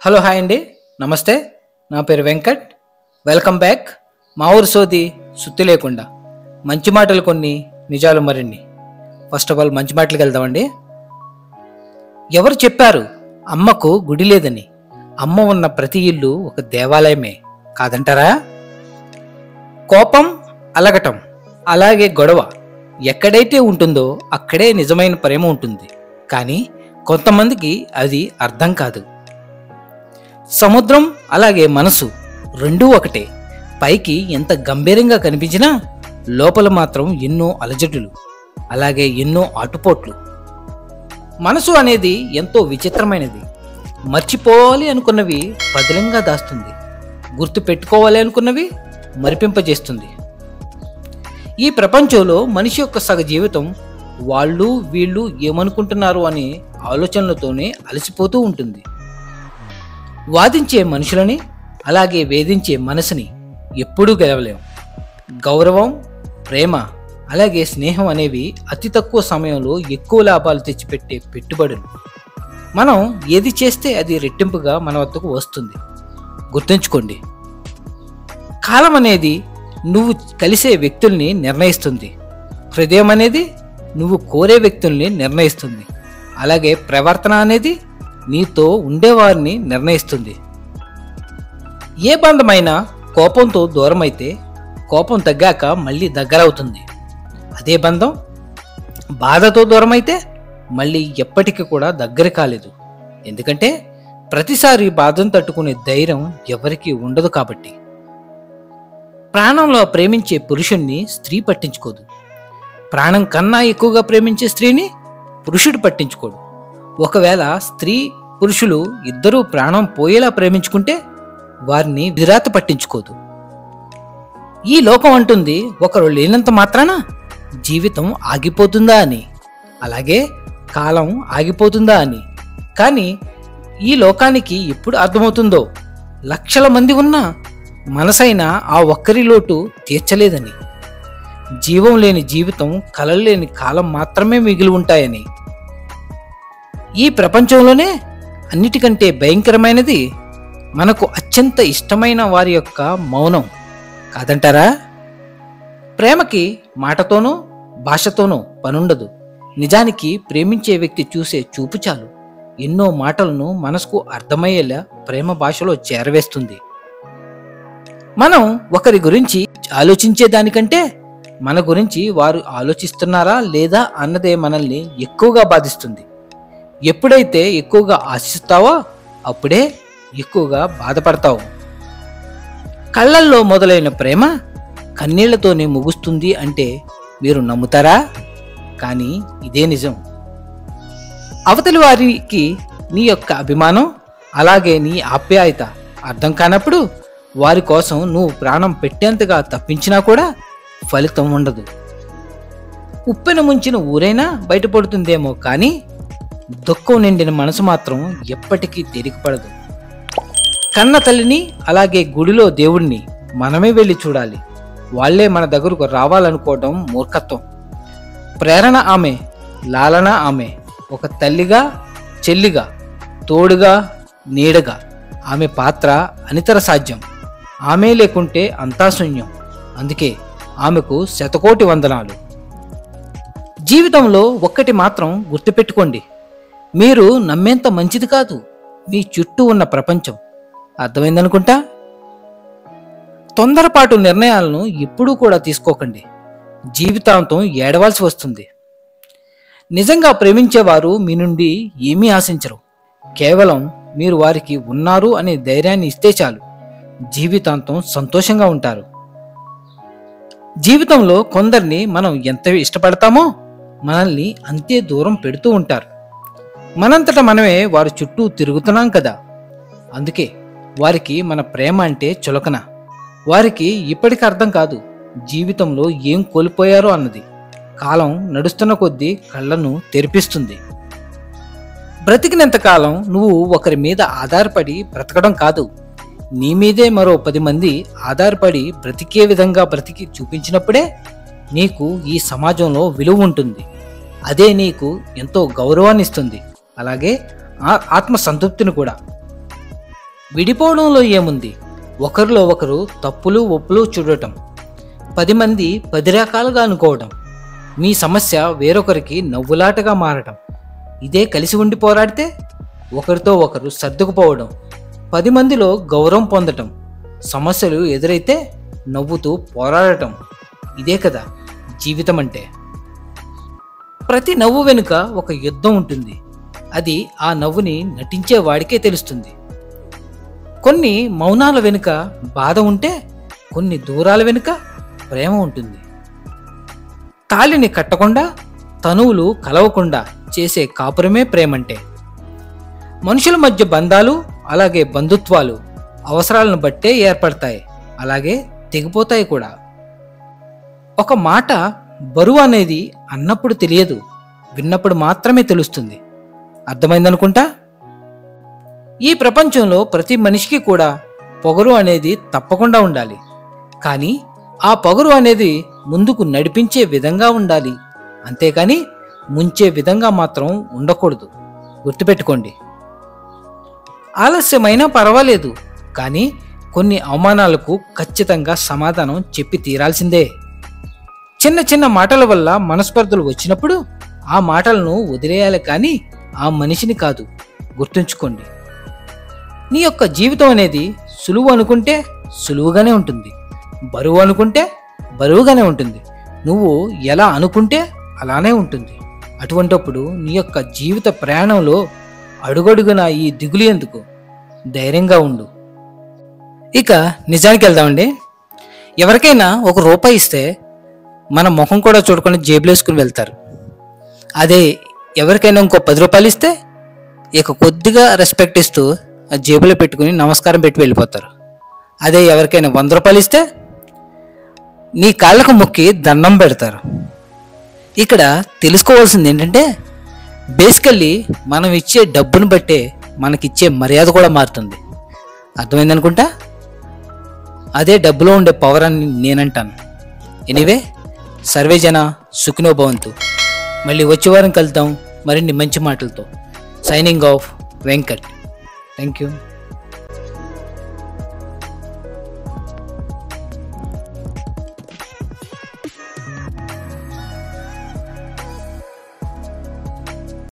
Hello hi అండి, నమస్తే. నా పేరు వెంకట్. Welcome back. మా ఊరు సోది సుత్తి లేకుండా మంచి మాటలు కొన్ని, నిజాలు మరిన్ని. ఫస్ట్ ఆఫ్ ఆల్ మంచి మాటలకు వెళ్దామండి. ఎవరు చెప్పారు అమ్మకు గుడి లేదని? అమ్మ ఉన్న ప్రతి ఇల్లు ఒక దేవాలయమే కాదంటారా? కోపం, అలగటం, అలాగే గొడవ ఎక్కడైతే ఉంటుందో అక్కడే నిజమైన ప్రేమ ఉంటుంది. కానీ కొంతమందికి అది అర్థం కాదు. సముద్రం అలాగే మనసు రెండూ ఒకటే. పైకి ఎంత గంభీరంగా కనిపించినా లోపల మాత్రం ఎన్నో అలజడులు, అలాగే ఎన్నో ఆటుపోట్లు. మనసు అనేది ఎంతో విచిత్రమైనది. మర్చిపోవాలి అనుకున్నవి పదిలంగా దాస్తుంది, గుర్తు పెట్టుకోవాలి అనుకున్నవి మరిపింపజేస్తుంది. ఈ ప్రపంచంలో మనిషి యొక్క సగ జీవితం వాళ్ళు వీళ్ళు ఏమనుకుంటున్నారు అనే ఆలోచనలతోనే అలసిపోతూ ఉంటుంది. వాదించే మనుషులని అలాగే వేధించే మనసుని ఎప్పుడూ గెలవలేం. గౌరవం, ప్రేమ అలాగే స్నేహం అనేవి అతి తక్కువ సమయంలో ఎక్కువ లాభాలు తెచ్చిపెట్టే పెట్టుబడులు. మనం ఏది చేస్తే అది రెట్టింపుగా మన వద్దకు వస్తుంది. గుర్తుంచుకోండి, కాలం అనేది నువ్వు కలిసే వ్యక్తుల్ని నిర్ణయిస్తుంది. హృదయం అనేది నువ్వు కోరే వ్యక్తుల్ని నిర్ణయిస్తుంది. అలాగే ప్రవర్తన అనేది నీతో ఉండేవారిని నిర్ణయిస్తుంది. ఏ బంధమైనా కోపంతో దూరమైతే కోపం తగ్గాక మళ్ళీ దగ్గరవుతుంది. అదే బంధం బాధతో దూరమైతే మళ్ళీ ఎప్పటికీ కూడా దగ్గర కాలేదు. ఎందుకంటే ప్రతిసారి బాధను తట్టుకునే ధైర్యం ఎవరికీ ఉండదు కాబట్టి. ప్రాణంలో ప్రేమించే పురుషుణ్ణి స్త్రీ పట్టించుకోదు. ప్రాణం కన్నా ఎక్కువగా ప్రేమించే స్త్రీని పురుషుడు పట్టించుకోడు. ఒకవేళ స్త్రీ పురుషులు ఇద్దరూ ప్రాణం పోయేలా ప్రేమించుకుంటే వారిని విరాత పట్టించుకోదు. ఈ లోకం అంటుంది ఒకరు లేనంత మాత్రాన జీవితం ఆగిపోతుందా అని, అలాగే కాలం ఆగిపోతుందా అని. కానీ ఈ లోకానికి ఎప్పుడు అర్థమవుతుందో లక్షల మంది ఉన్నా మనసైనా ఆ ఒక్కరి లోటు తీర్చలేదని, జీవం లేని జీవితం, కలలు లేని కాలం మాత్రమే మిగిలి ఉంటాయని. ఈ ప్రపంచంలోనే అన్నిటికంటే భయంకరమైనది మనకు అత్యంత ఇష్టమైన వారి యొక్క మౌనం కాదంటారా? ప్రేమకి మాటతోనో భాషతోనో పనుండదు. నిజానికి ప్రేమించే వ్యక్తి చూసే చూపు చాలు ఎన్నో మాటలను మనసుకు అర్థమయ్యేలా ప్రేమ భాషలో చేరవేస్తుంది. మనం ఒకరి గురించి ఆలోచించే దానికంటే మన గురించి వారు ఆలోచిస్తున్నారా లేదా అన్నదే మనల్ని ఎక్కువగా బాధిస్తుంది. ఎప్పుడైతే ఎక్కువగా ఆశిస్తావో అప్పుడే ఎక్కువగా బాధపడతావు. కళ్ళల్లో మొదలైన ప్రేమ కన్నీళ్లతోనే ముగుస్తుంది అంటే మీరు నమ్ముతారా? కానీ ఇదే నిజం. అవతలి వారికి నీ యొక్క అభిమానం అలాగే నీ ఆప్యాయత అర్థం కానప్పుడు వారి కోసం నువ్వు ప్రాణం పెట్టేంతగా తప్పించినా కూడా ఫలితం ఉండదు. ఉప్పెన ముంచిన ఊరైనా బయటపడుతుందేమో కానీ దుఃఖం నిండిన మనసు మాత్రం ఎప్పటికీ తేలికపడదు. కన్న తల్లిని అలాగే గుడిలో దేవుణ్ణి మనమే వెళ్ళి చూడాలి. వాళ్లే మన దగ్గరకు రావాలనుకోవడం మూర్ఖత్వం. ప్రేరణ ఆమె, లాలన ఆమె. ఒక తల్లిగా, చెల్లిగా, తోడుగా, నీడగా ఆమె పాత్ర అనితర సాధ్యం. ఆమె లేకుంటే అంతా శూన్యం. అందుకే ఆమెకు శతకోటి వందనాలు. జీవితంలో ఒక్కటి మాత్రం గుర్తుపెట్టుకోండి, మీరు నమ్మేంత మంచిది కాదు మీ చుట్టూ ఉన్న ప్రపంచం. అర్థమైందనుకుంటా. తొందరపాటు నిర్ణయాలను ఎప్పుడూ కూడా తీసుకోకండి. జీవితాంతం ఏడవాల్సి వస్తుంది. నిజంగా ప్రేమించేవారు మీ నుండి ఏమీ ఆశించరు. కేవలం మీరు వారికి ఉన్నారు అనే ధైర్యాన్ని ఇస్తే చాలు. జీవితాంతం సంతోషంగా ఉంటారు. జీవితంలో కొందరిని మనం ఎంత ఇష్టపడతామో మనల్ని అంతే దూరం పెడుతూ ఉంటారు. మనంతట మనమే వారి చుట్టూ తిరుగుతున్నాం కదా. అందుకే వారికి మన ప్రేమ అంటే చులకన. వారికి ఇప్పటికీ అర్థం కాదు జీవితంలో ఏం కోల్పోయారో అన్నది. కాలం నడుస్తున్న కొద్దీ కళ్ళను తెరిపిస్తుంది. బ్రతికినంతకాలం నువ్వు ఒకరి మీద ఆధారపడి బ్రతకడం కాదు, నీ మీదే మరో 10 మంది ఆధారపడి బ్రతికే విధంగా బ్రతికి చూపించినప్పుడే నీకు ఈ సమాజంలో విలువ ఉంటుంది. అదే నీకు ఎంతో గౌరవాన్ని ఇస్తుంది, అలాగే ఆత్మ సంతృప్తిని కూడా. విడిపోవడంలో ఏముంది? ఒకరిలో ఒకరు తప్పులు ఒప్పులు చూడటం, 10 మంది 10 రకాలుగా అనుకోవడం, మీ సమస్య వేరొకరికి నవ్వులాటగా మారటం. ఇదే కలిసి ఉండి పోరాడితే ఒకరితో ఒకరు సర్దుకుపోవడం, 10 మందిలో గౌరవం పొందటం, సమస్యలు ఎదురైతే నవ్వుతూ పోరాడటం. ఇదే కదా జీవితం అంటే. ప్రతి నవ్వు వెనుక ఒక యుద్ధం ఉంటుంది. అది ఆ నవ్వుని నటించే వాడికే తెలుస్తుంది. కొన్ని మౌనాల వెనుక బాధ ఉంటే, కొన్ని దూరాల వెనుక ప్రేమ ఉంటుంది. తాళిని కట్టకుండా, తనువులు కలవకుండా చేసే కాపురమే ప్రేమంటే. మనుషుల మధ్య బంధాలు, అలాగే బంధుత్వాలు అవసరాలను బట్టే ఏర్పడతాయి, అలాగే తెగిపోతాయి కూడా. ఒక మాట బరువు అనేది అన్నప్పుడు తెలియదు, విన్నప్పుడు మాత్రమే తెలుస్తుంది. అర్థమైందనుకుంటా. ఈ ప్రపంచంలో ప్రతి మనిషికి కూడా పొగరు అనేది తప్పకుండా ఉండాలి. కానీ ఆ పొగరు అనేది ముందుకు నడిపించే విధంగా ఉండాలి, అంతేకాని ముంచే విధంగా మాత్రం ఉండకూడదు. గుర్తుపెట్టుకోండి. ఆలస్యమైనా పర్వాలేదు, కానీ కొన్ని అవమానాలకు ఖచ్చితంగా సమాధానం చెప్పి తీరాల్సిందే. చిన్న చిన్న మాటల వల్ల మనస్పర్ధలు వచ్చినప్పుడు ఆ మాటలను వదిలేయాలి, కానీ ఆ మనిషిని కాదు. గుర్తుంచుకోండి. నీ యొక్క జీవితం అనేది సులువు అనుకుంటే సులువుగానే ఉంటుంది, బరువు అనుకుంటే బరువుగానే ఉంటుంది. నువ్వు ఎలా అనుకుంటే అలానే ఉంటుంది. అటువంటప్పుడు నీ యొక్క జీవిత ప్రయాణంలో అడుగడుగున ఈ దిగులు ఎందుకు? ధైర్యంగా ఉండు. ఇక నిజానికి వెళ్దామండి. ఎవరికైనా ₹1 ఇస్తే మన ముఖం కూడా చూడకుండా జేబులో వేసుకుని వెళ్తారు. అదే ఎవరికైనా ఇంకో ₹10 ఇస్తే ఇక కొద్దిగా రెస్పెక్ట్ ఇస్తూ ఆ జేబులో పెట్టుకుని నమస్కారం పెట్టి వెళ్ళిపోతారు. అదే ఎవరికైనా ₹100 ఇస్తే నీ కాళ్ళకు మొక్కి దండం పెడతారు. ఇక్కడ తెలుసుకోవాల్సింది ఏంటంటే, బేసికల్లీ మనం ఇచ్చే డబ్బును బట్టే మనకిచ్చే మర్యాద కూడా మారుతుంది. అర్థమైందనుకుంటా. అదే డబ్బులో ఉండే పవర్ అని నేనంటాను. ఎనీవే, సర్వే జన సుఖినో భవంతు. మళ్ళీ వచ్చే వారం కలుద్దాం మరిన్ని మంచి మాటలతో. Signing off Venkat. Thank you.